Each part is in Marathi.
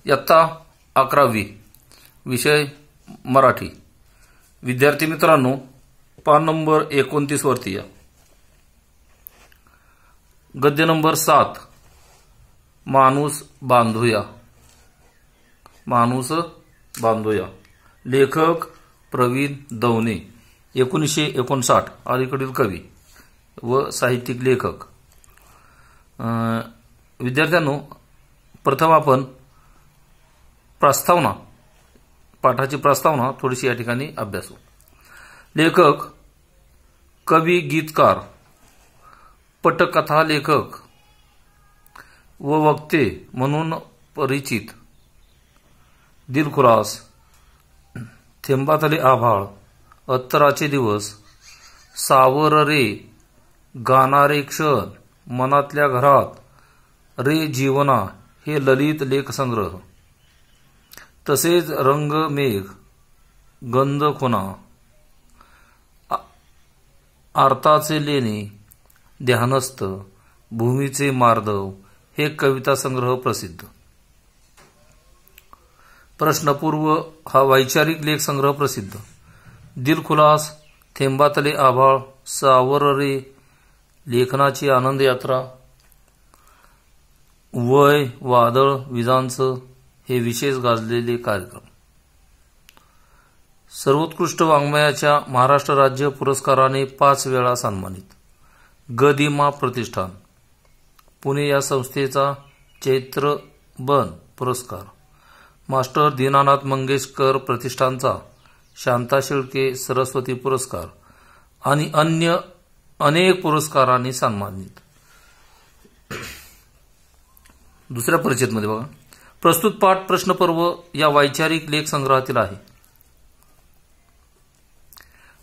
इयत्ता 11वी विषय मराठी। विद्यार्थी मित्रांनो, पान नंबर 29 वरती या। गद्य नंबर 7 माणूस बांधूया। माणूस बांधूया। लेखक प्रवीण दवणे, 1959, अलीकडील कवी व साहित्यिक लेखक। विद्यार्थ्यांनो, प्रथम आपण प्रस्तावना, पाठाची प्रस्तावना थोडीशी या ठिकाणी अभ्यासू। लेखक कवी, गीतकार, पटकथा लेखक व वक्ते म्हणून परिचित दिलखुलास, थेंबातले आभाळ, अत्तराचे दिवस, सावर रे, गाणारे क्षण, मनातल्या घरात, रे जीवना हे ललित लेखसंग्रह, तसेच रंग मेघ, गंध खुना, आरताचे लेणे, ध्यानस्थ, भूमीचे मार्दव हे कविता संग्रह प्रसिद्ध। प्रश्नपूर्व हा वैचारिक लेख संग्रह प्रसिद्ध। दिलखुलास, थेंबातले आभाळ, सावर रे, लेखनाची आनंद यात्रा, वय, वादळ, विजांचं हे विशेष गाजलेले कार्यक्रम। सर्वोत्कृष्ट वाङ्मयाच्या महाराष्ट्र राज्य पुरस्काराने 5 वेळा सन्मानित। गदिमा प्रतिष्ठान पुणे या संस्थेचा चैत्रबन पुरस्कार, मास्टर दीनानाथ मंगेशकर प्रतिष्ठानचा शांता शेळके सरस्वती पुरस्कार आणि अन्य अनेक पुरस्कारांनी सन्मानित। दुसऱ्या परिच्छेदमध्ये बघा, प्रस्तुत पाठ प्रश्नपर्व या वैचारिक लेख संग्रहातील आहे।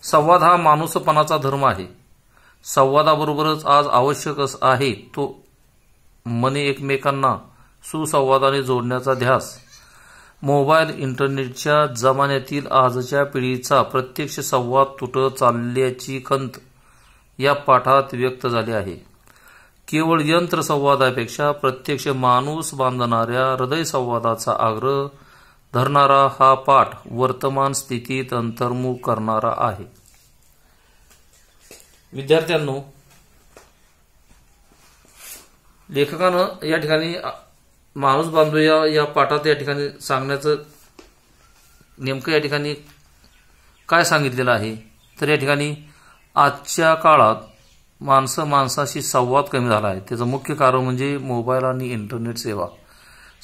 संवाद हा माणूसपणाचा धर्म आहे। संवादाबरोबरच आज आवश्यक आहे तो मने एकमेकांना सुसंवादाने जोडण्याचा ध्यास। मोबाईल, इंटरनेटच्या जमान्यातील आजच्या पिढीचा प्रत्यक्ष संवाद तुटत चालल्याची खंत या पाठात व्यक्त झाली आहे। केवळ यंत्र संवादापेक्षा प्रत्यक्ष माणूस बांधणाऱ्या हृदय संवादाचा आग्रह धरणारा हा पाठ वर्तमान स्थितीत अंतर्मुख करणारा आहे। विद्यार्थ्यांनो, लेखकानं या ठिकाणी माणूस बांधूया या पाठात या ठिकाणी सांगण्याचं नेमकं या ठिकाणी काय सांगितलेलं आहे, तर या ठिकाणी आजच्या काळात माणसाशी संवाद कमी झाला आहे। त्याचं मुख्य कारण म्हणजे मोबाईल आणि इंटरनेट सेवा,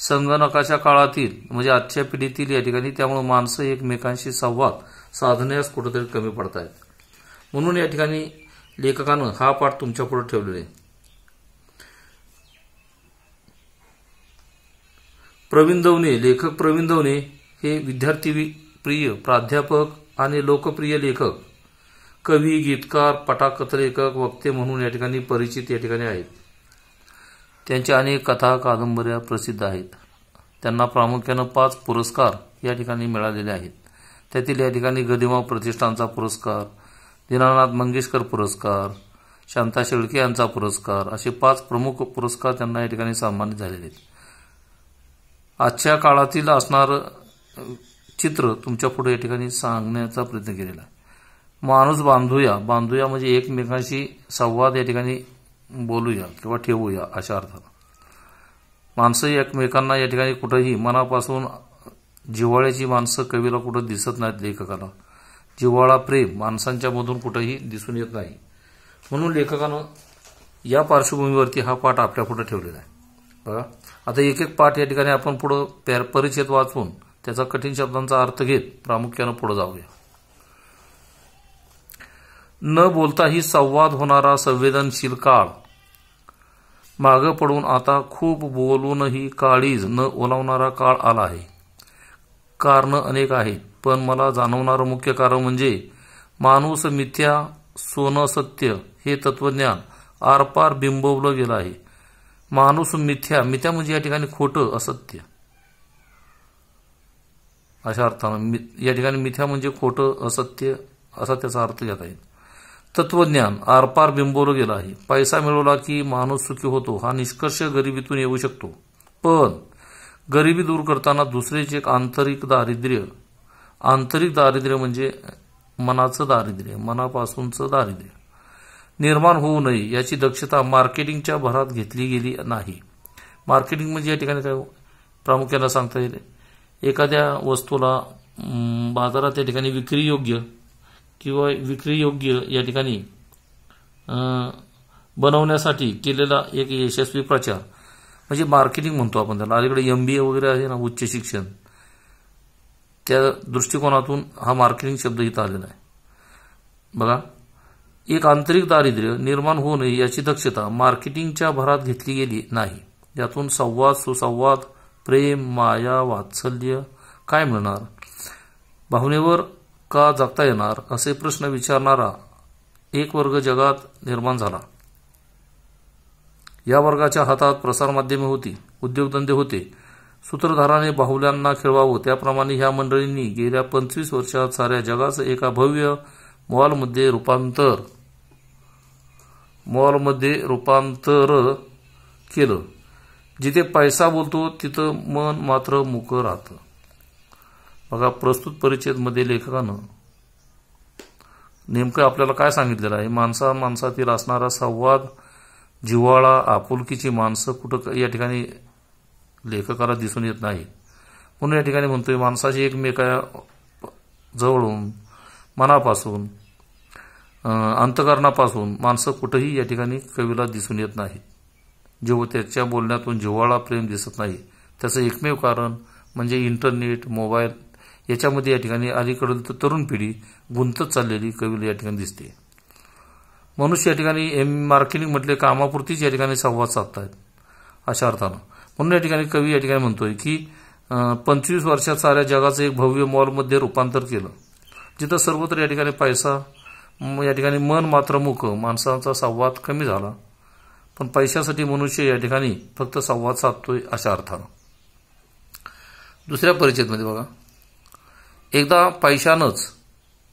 संगणकाच्या काळातील म्हणजे आजच्या पिढीतील या ठिकाणी, त्यामुळे माणसं एकमेकांशी संवाद साधण्यास कुठेतरी कमी पडत आहेत। म्हणून या ठिकाणी लेखकानं हा पाठ तुमच्या पुढे ठेवलेला आहे। प्रवीण दवणे, लेखक प्रवीण दवणे हे विद्यार्थी प्रिय प्राध्यापक आणि लोकप्रिय लेखक, कवी, गीतकार, पटकथा लेखक, वक्ते म्हणून या ठिकाणी परिचित या ठिकाणी आहेत। त्यांच्या अनेक कथा, कादंबऱ्या प्रसिद्ध आहेत। त्यांना प्रामुख्याने 5 पुरस्कार या ठिकाणी मिळालेले आहेत। त्यातील या ठिकाणी गदिमा प्रतिष्ठानचा पुरस्कार, दीनानाथ मंगेशकर पुरस्कार, शांता शेळके यांचा पुरस्कार असे 5 प्रमुख पुरस्कार त्यांना या ठिकाणी सन्मानित झालेले आहेत। आजच्या काळातील असणारं चित्र तुमच्या पुढे या ठिकाणी सांगण्याचा प्रयत्न केलेला आहे। माणूस बांधूया, बांधूया म्हणजे एकमेकांशी संवाद या ठिकाणी बोलूया किंवा ठेवूया अशा अर्थानं। माणसं एकमेकांना या ठिकाणी कुठेही मनापासून जिव्हाळ्याची माणसं कवीला कुठं दिसत नाहीत। लेखकाला जिव्हाळा, प्रेम माणसांच्या मधून कुठेही दिसून येत नाही। म्हणून लेखकानं या पार्श्वभूमीवरती हा पाठ आपल्या पुढे ठेवलेला आहे। बघा, आता एक एक पाठ या ठिकाणी आपण पुढे परिच्छेद वाचून त्याचा कठीण शब्दांचा अर्थ घेत प्रामुख्यानं पुढे जाऊया। न बोलताही संवाद होणारा संवेदनशील काळ, मागं पडून आता खूप बोलूनही काळीज न ओलावणारा काळ आला आहे। कारणं अनेक आहेत, पण मला जाणवणारं मुख्य कारण म्हणजे माणूस मिथ्या, सोनं सत्य हे तत्वज्ञान आरपार बिंबवलं गेलं आहे। माणूस मिथ्या म्हणजे या ठिकाणी खोटं, असत्य अशा अर्थानं या ठिकाणी मिथ्या म्हणजे खोटं, असत्य असा त्याचा अर्थ घेता येईल। तत्वज्ञान आरपार बिंबवलं गेलं आहे। पैसा मिळवला की माणूस सुखी होतो हा निष्कर्ष गरिबीतून येऊ शकतो, पण गरिबी दूर करताना दुसरेच एक आंतरिक दारिद्र्य म्हणजे मनाचं दारिद्र्य, मनापासूनचं दारिद्र्य निर्माण होऊ नये याची दक्षता मार्केटिंगच्या भरात घेतली गेली नाही. मार्केटिंग म्हणजे या ठिकाणी काय प्रामुख्याने सांगता येईल, एखाद्या वस्तूला बाजारात या ठिकाणी विक्री योग्य या ठिकाणी बनवण्यासाठी केलेला एक यशस्वी प्रचार म्हणजे मार्केटिंग म्हणतो आपण त्याला. अलीकडे MBA वगैरे आहे ना, उच्च शिक्षण, त्या दृष्टिकोनातून हा मार्केटिंग शब्द इथं आलेला आहे. बघा, एक आंतरिक दारिद्र्य निर्माण होऊ नये याची दक्षता मार्केटिंगच्या भरात घेतली गेली नाही. यातून संवाद, सुसंवाद, प्रेम, माया, वात्सल्य काय मिळणार, भावनेवर का जगता येणार असे प्रश्न विचारणारा एक वर्ग जगात निर्माण झाला. या वर्गाच्या हातात प्रसारमाध्यमे होती, उद्योगधंदे होते. सूत्रधाराने बाहुल्यांना खेळवावं त्याप्रमाणे ह्या मंडळींनी गेल्या 25 वर्षात साऱ्या जगाचं एका भव्य मॉलमध्ये रूपांतर केलं. जिथे पैसा बोलतो तिथं मन मात्र मुकं राहतं. बघा, प्रस्तुत परिच्छेदमध्ये लेखकानं नेमकं आपल्याला काय सांगितलेलं आहे, माणसातील असणारा संवाद, जिव्हाळा, आपुलकीची माणसं कुठं या ठिकाणी लेखकाला दिसून येत नाही. म्हणून या ठिकाणी म्हणतोय माणसाची एकमेका जवळून, मनापासून, अंतःकरणापासून माणसं कुठंही या ठिकाणी कवीला दिसून येत नाही. जेव्हा त्याच्या बोलण्यातून जिव्हाळा, प्रेम दिसत नाही. त्याचं एकमेव कारण म्हणजे इंटरनेट, मोबाईल याच्यामध्ये या ठिकाणी अलीकडील तरुण पिढी गुंतत चाललेली कवीला या ठिकाणी दिसते. मनुष्य या ठिकाणी मार्केटिंग म्हटले कामापुरतीच या ठिकाणी संवाद साधतायत अशा अर्थानं. म्हणून या ठिकाणी कवी या ठिकाणी म्हणतोय की 25 वर्षात साऱ्या जगाचं एक भव्य मॉलमध्ये रूपांतर केलं, जिथं सर्वत्र या ठिकाणी पैसा, या ठिकाणी मन मात्र मुकं, माणसांचा संवाद कमी झाला. पण पैशासाठी मनुष्य या ठिकाणी फक्त संवाद साधतोय अशा अर्थानं. दुसऱ्या परिच्छेदमध्ये बघा, एकदा पैशानंच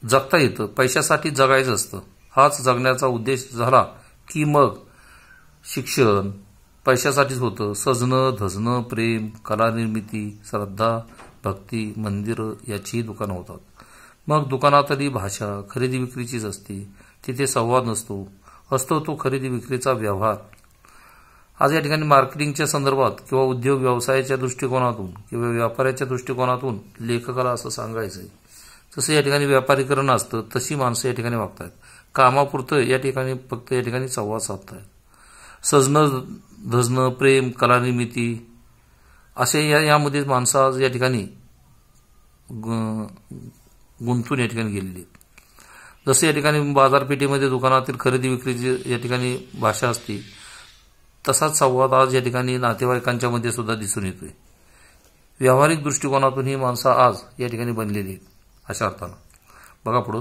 जगता येतं, पैशासाठी जगायचं असतं. हाच जगण्याचा उद्देश झाला की मग शिक्षण पैशासाठीच होतं. सजणं, धजणं, प्रेम, कलानिर्मिती, श्रद्धा, भक्ती, मंदिरं याचीही दुकानं होतात. मग दुकानातली भाषा खरेदी विक्रीचीच असते. तिथे संवाद नसतो, असतो तो खरेदी विक्रीचा व्यवहार. आज या ठिकाणी मार्केटिंगच्या संदर्भात किंवा उद्योग व्यवसायाच्या दृष्टिकोनातून किंवा व्यापाऱ्याच्या दृष्टिकोनातून लेखकाला असं सांगायचंय, जसं या ठिकाणी व्यापारीकरण असतं तशी माणसं या ठिकाणी वागतात. कामापुरतं या ठिकाणी फक्त या ठिकाणी संवाद साधतात. सजणं, धजणं, प्रेम, कलानिर्मिती असे यामध्ये माणसं आज या ठिकाणी गुंतून या ठिकाणी गेलेली. जसं या ठिकाणी बाजारपेठेमध्ये दुकानातील खरेदी विक्रीची या ठिकाणी भाषा असते, तसाच संवाद आज या ठिकाणी नातेवाईकांच्या मध्ये सुद्धा दिसून येतोय. व्यावहारिक दृष्टिकोनातून ही माणसं आज या ठिकाणी बनलेली आहेत अशा अर्थानं. बघा पुढं,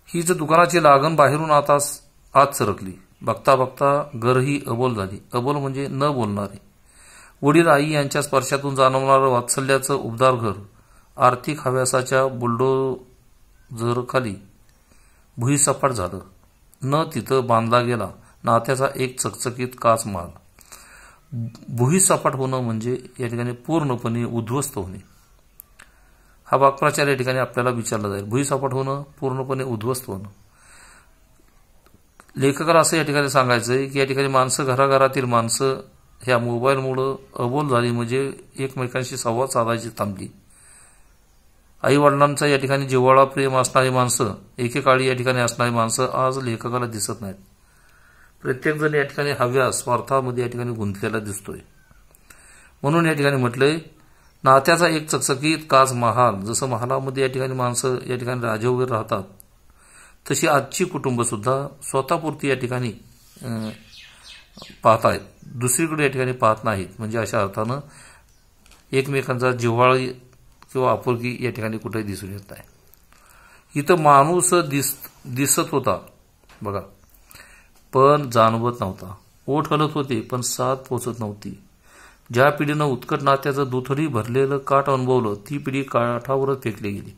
हीच दुकानाची लागण बाहेरून आत सरकली. बघता बघता घरही अबोल झाली. अबोल म्हणजे न बोलणारे. वडील आई यांच्या स्पर्शातून जाणवणारं वात्सल्याचं उबदार घर आर्थिक हव्यासाच्या बुलडोझरखाली भुईसपाट झालं. न तिथं बांधला गेला नात्याचा एक चकचकीत काच माल. भुईसपाट होणं म्हणजे या ठिकाणी पूर्णपणे उद्ध्वस्त होणे. हा वाक्प्रचार या ठिकाणी आपल्याला विचारला जाईल. भुईसपाट होणं, पूर्णपणे उद्ध्वस्त होणं. लेखकाला असं या ठिकाणी सांगायचंय की या ठिकाणी माणसं, घराघरातील माणसं ह्या मोबाईलमुळं अबोल झाली, म्हणजे एकमेकांशी संवाद साधायची थांबली. आई वडिलांचा या ठिकाणी जिव्हाळा, प्रेम असणारी माणसं, एकेकाळी या ठिकाणी असणारी माणसं आज लेखकाला दिसत नाहीत. प्रत्येक जण या ठिकाणी हव्यास, स्वार्थामध्ये या ठिकाणी गुंतलेला दिसतोय. म्हणून या ठिकाणी म्हटलंय नात्याचा एक चकचकीत काच महाल. जसं महालामध्ये या ठिकाणी माणसं या ठिकाणी राजे वगैरे राहतात, तशी आजची कुटुंब सुद्धा स्वतःपुरती या ठिकाणी पाहत आहेत, दुसरीकडे या ठिकाणी पाहत नाहीत. म्हणजे अशा अर्थानं एकमेकांचा जिव्हाळा किंवा आपुलकी या ठिकाणी कुठेही दिसून येत नाही. इथं माणूस दिसत होता बघा, पण जाणवत नव्हता. ओठ हलत होते पण साथ पोचत नव्हती. ज्या पिढीनं उत्कट नात्याचं दुथडी भरलेलं काठ अनुभवलं, ती पिढी काठावरच फेकली गेली.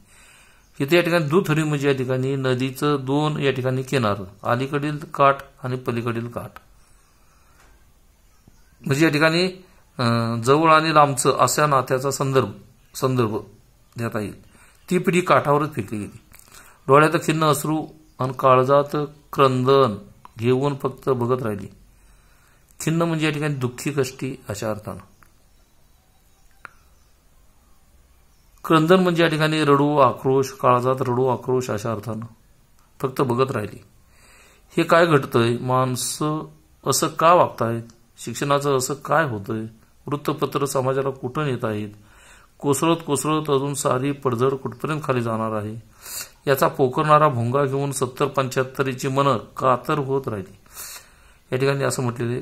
इथे या ठिकाणी दुथडी म्हणजे या ठिकाणी नदीचं दोन या ठिकाणी किनार, अलीकडील काठ आणि पलीकडील काठ. म्हणजे या ठिकाणी जवळ आणि लांबचं अशा नात्याचा संदर्भ देता येईल. ती पिढी काठावरच फेकली गेली. डोळ्यात खिन्न अश्रू आणि काळजात क्रंदन घेऊन फक्त बघत राहिली. खिन्न म्हणजे या ठिकाणी दुःखी कष्टी अशा अर्थानं. क्रंदन म्हणजे या ठिकाणी रडू आक्रोश, काळजात रडू आक्रोश अशा अर्थानं. फक्त बघत राहिली. हे काय घडतंय? माणसं असं का वागतायत? शिक्षणाचं असं काय होतंय? वृत्तपत्र समाजाला कुठं नेत आहेत? कोसळत कोसळत अजून सारी पडझड कुठपर्यंत खाली जाणार आहे? याचा पोखरणारा भोंगा घेऊन 70-75ची मनं कातर होत राहिली. या ठिकाणी असं म्हटलेले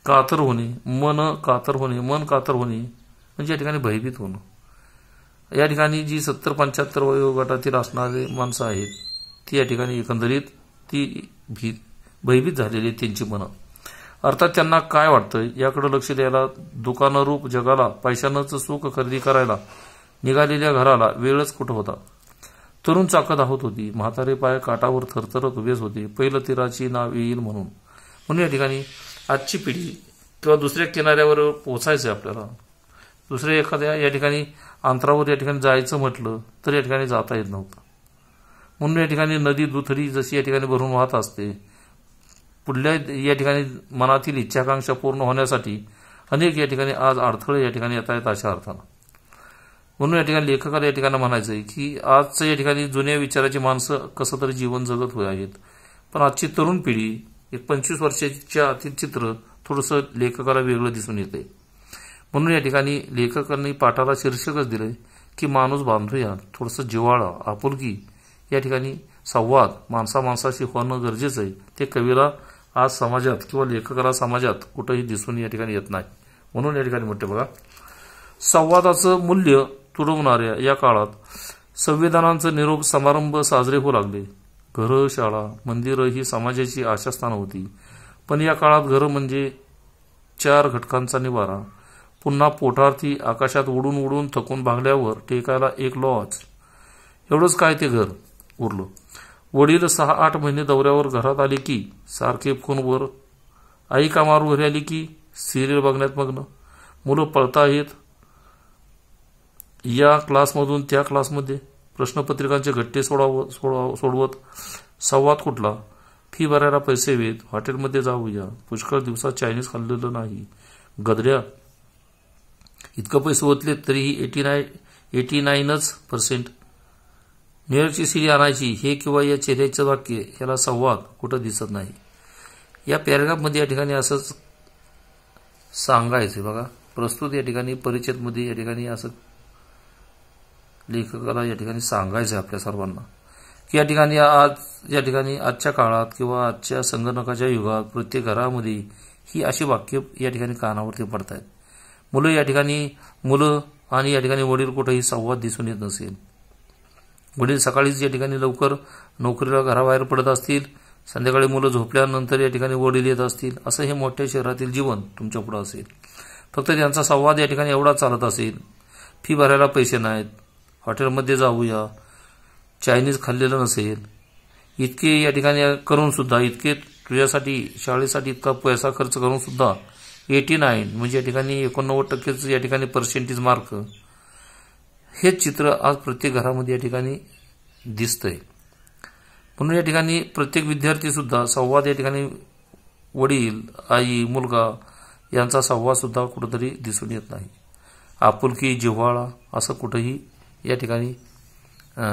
कातर होणे, मन कातर होणे म्हणजे या ठिकाणी भयभीत होणं. या ठिकाणी जी 70-75 वयोगटातील असणारे माणसं आहेत ती या ठिकाणी एकंदरीत ती भयभीत झालेली त्यांची मनं. अर्थात त्यांना काय वाटतंय याकडे लक्ष द्यायला दुकानरूप जगाला पैशानंच सुख खरेदी करायला निघालेल्या घराला वेळच कुठं होता. तरुण चाकं धावत होती. म्हातारे पाय काठावर थरथरत उभेच होते. पहिलं तीराची नाव येईल म्हणून या ठिकाणी आजची पिढी किंवा दुसऱ्या किनाऱ्यावर पोचायचं आपल्याला, दुसऱ्या एखाद्या या ठिकाणी अंतरावर या ठिकाणी जायचं म्हटलं तर या ठिकाणी जाता येत नव्हतं. म्हणून या ठिकाणी नदी दुथडी जशी या ठिकाणी भरून वाहत असते, पुढल्या या ठिकाणी मनातील इच्छाकांक्षा पूर्ण होण्यासाठी अनेक या ठिकाणी आज अडथळे या ठिकाणी येत आहेत अशा अर्थानं. म्हणून या ठिकाणी लेखकाला या ठिकाणी म्हणायचं आहे की आजचं या ठिकाणी जुन्या विचाराची माणसं कसं तरी जीवन जगत होत आहेत, पण आजची तरुण पिढी एक 25 वर्षाच्या आतील चित्र थोडंसं लेखकाला वेगळं दिसून येते. म्हणून या ठिकाणी लेखकांनी पाठाला शीर्षकच दिलंय की माणूस बांधूया, थोडंसं जिव्हाळा, आपुलकी, या ठिकाणी संवाद माणसाशी होणं गरजेचं आहे. ते कवीला आज समाजात किंवा लेखकाला समाजात कुठंही दिसून या ठिकाणी येत नाही. म्हणून या ठिकाणी म्हणते बघा, संवादाचं मूल्य तुडवणाऱ्या या काळात संविधानांचं निरोप समारंभ साजरे होऊ लागले. घरं, शाळा, मंदिरं ही समाजाची आशास्थानं होती. पण या काळात घरं म्हणजे 4 घटकांचा निवारा. पुन्हा पोटार्थी आकाशात उडून उडून थकून भागल्यावर टेकायला एक लॉज, एवढंच काय ते घर उरलं. वडील 6-8 महिने दौऱ्यावर घरात आले की सारखे फोनवर, आई कामावर घरी आली की सिरियल बघण्यात मग्न, मुलं पळताहेत या क्लासमधून त्या क्लासमध्ये, प्रश्नपत्रिकांचे गट्टे सोडवत. संवाद कुठला? फी भरायला पैसे हवेत, हॉटेलमध्ये जाऊया, पुष्कळ दिवसात चायनीज खाल्लेलं नाही, गदड्या इतकं पैसे ओतले तरीही 89% न्यूयॉर्कची सीडी आणायची, हे किंवा या चेहऱ्याचं वाक्य, याला संवाद कुठं दिसत नाही. या पॅरेग्राफमध्ये या ठिकाणी असंच सांगायचं बघा. प्रस्तुत या ठिकाणी परिच्छेदमध्ये या ठिकाणी असं लेखकाला या ठिकाणी सांगायचं आपल्या सर्वांना की या ठिकाणी आजच्या काळात किंवा आजच्या संगणकाच्या युगात प्रत्येक घरामध्ये ही अशी वाक्य या ठिकाणी कानावरती पडत आहेत. मुलं आणि या ठिकाणी वडील कुठेही संवाद दिसून येत नसेल. वडील सकाळीच या ठिकाणी लवकर नोकरीला घराबाहेर पडत असतील, संध्याकाळी मुलं झोपल्यानंतर या ठिकाणी वडील येत असतील. असं हे मोठ्या शहरातील जीवन तुमच्या पुढे असेल. फक्त त्यांचा संवाद या ठिकाणी एवढा चालत असेल, फी भरायला पैसे नाहीत, हॉटेलमध्ये जाऊया, चायनीज खाल्लेलं नसेल, इतके या ठिकाणी करून सुद्धा, इतके तुझ्यासाठी शाळेसाठी इतका पैसा खर्च करून सुद्धा 89 म्हणजे या ठिकाणी 89% या ठिकाणी पर्सेंटेज मार्क, हेच चित्र आज प्रत्येक घरामध्ये या ठिकाणी दिसतंय. म्हणून या ठिकाणी प्रत्येक विद्यार्थी सुद्धा संवाद या ठिकाणी वडील, आई, मुलगा यांचा संवाद सुद्धा कुठंतरी दिसून येत नाही. आपुलकी, जिव्हाळा असं कुठंही या ठिकाणी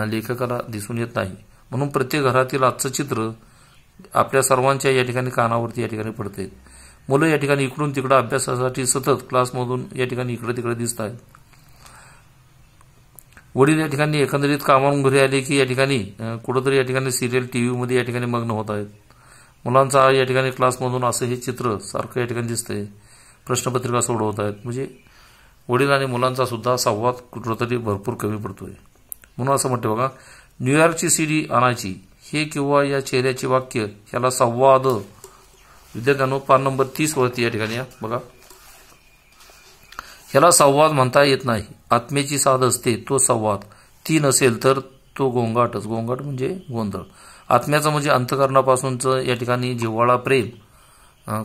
लेखकाला दिसून येत नाही. म्हणून प्रत्येक घरातील आजचं चित्र आपल्या सर्वांच्या या ठिकाणी कानावरती या ठिकाणी पडते. मुलं या ठिकाणी इकडून तिकडं अभ्यासासाठी सतत क्लासमधून या ठिकाणी इकडे तिकडे दिसत आहेत. वडील या ठिकाणी एकंदरीत कामावरून घरी आले की या ठिकाणी कुठंतरी या ठिकाणी सिरियल टीव्हीमध्ये या ठिकाणी मग्न होत आहेत. मुलांचा या ठिकाणी क्लासमधून असं हे चित्र सारखं या ठिकाणी दिसतंय. प्रश्नपत्रिका सोडवत आहेत. म्हणजे वडील आणि मुलांचा सुद्धा संवाद कुठंतरी भरपूर कमी पडतोय. म्हणून असं म्हणते बघा, न्यूयॉर्कची सीडी आणायची, हे किंवा या चेहऱ्याचे वाक्य, याला संवाद. विद्यार्थ्यांनो, पान नंबर 30 वरती या ठिकाणी बघा, ह्याला संवाद म्हणता येत नाही. आत्म्याची साध असते तो संवाद, ती नसेल तर तो गोंगाटच. गोंगाट म्हणजे गोंधळ. आत्म्याचं म्हणजे अंतःकरणापासूनचं या ठिकाणी जिव्हाळा, प्रेम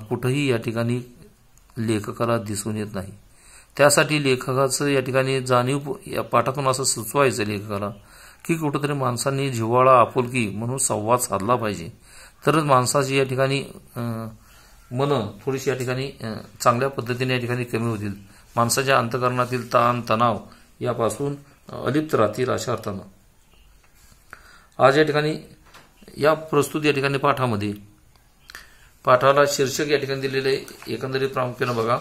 कुठंही या ठिकाणी लेखकाला दिसून येत नाही. त्यासाठी लेखकाचं या ठिकाणी जाणीव या पाठातून असं सुचवायचं लेखकाला की कुठंतरी माणसांनी जिव्हाळा आपुलकी म्हणून संवाद साधला पाहिजे, तरच माणसाची या ठिकाणी मनं थोडीशी या ठिकाणी चांगल्या पद्धतीने या ठिकाणी कमी होतील, माणसाच्या अंतःकरणातील ताण तणाव यापासून अलिप्त राहतील. अशा अर्थानं आज या ठिकाणी या प्रस्तुत या ठिकाणी पाठाला शीर्षक या ठिकाणी दिलेले एकंदरीत प्रामुख्यानं बघा,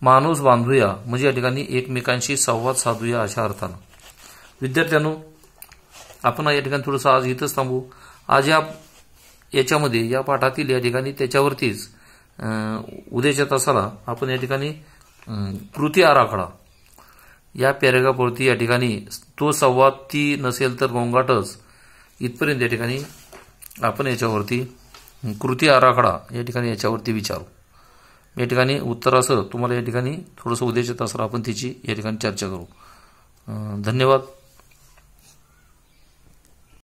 माणूस बांधूया, म्हणजे या ठिकाणी एकमेकांशी संवाद साधूया अशा अर्थानं. विद्यार्थ्यांनो, आपण या ठिकाणी थोडंसं आज इथंच थांबू. आज याच्यामध्ये या पाठातील या ठिकाणी त्याच्यावरतीच उद्याच्या तासाला आपण या ठिकाणी कृती आराखडा या पॅरेग्राफवरती या ठिकाणी तो संवाद ती नसेल तर गोंगाटच इथपर्यंत या ठिकाणी आपण याच्यावरती कृती आराखडा या ठिकाणी याच्यावरती विचारू. या ठिकाणी उत्तरासह तुम्हाला या ठिकाणी थोडंसं उद्याच्या तासाला आपण तिची या ठिकाणी चर्चा करू. धन्यवाद.